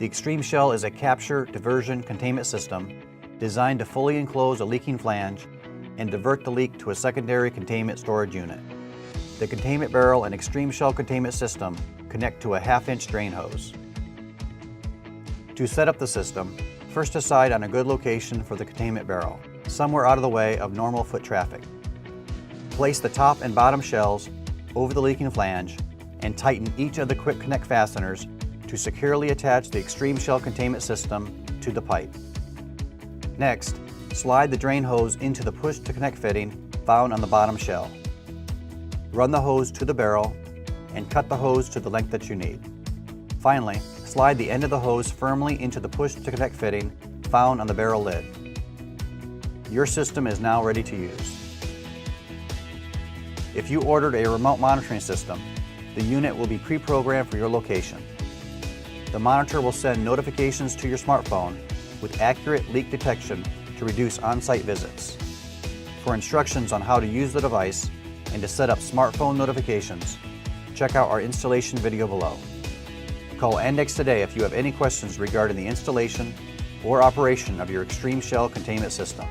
The Xtreme Shell is a capture, diversion, containment system designed to fully enclose a leaking flange and divert the leak to a secondary containment storage unit. The Containment Barrel and Xtreme Shell Containment System connect to a 1/2-inch drain hose. To set up the system, first decide on a good location for the containment barrel, somewhere out of the way of normal foot traffic. Place the top and bottom shells over the leaking flange and tighten each of the quick connect fasteners to securely attach the Xtreme Shell Containment System to the pipe. Next, slide the drain hose into the push to connect fitting found on the bottom shell. Run the hose to the barrel and cut the hose to the length that you need. Finally, slide the end of the hose firmly into the push to connect fitting found on the barrel lid. Your system is now ready to use. If you ordered a remote monitoring system, the unit will be pre-programmed for your location. The monitor will send notifications to your smartphone with accurate leak detection to reduce on-site visits. For instructions on how to use the device and to set up smartphone notifications, check out our installation video below. Call Andax today if you have any questions regarding the installation or operation of your Xtreme Shell Containment System.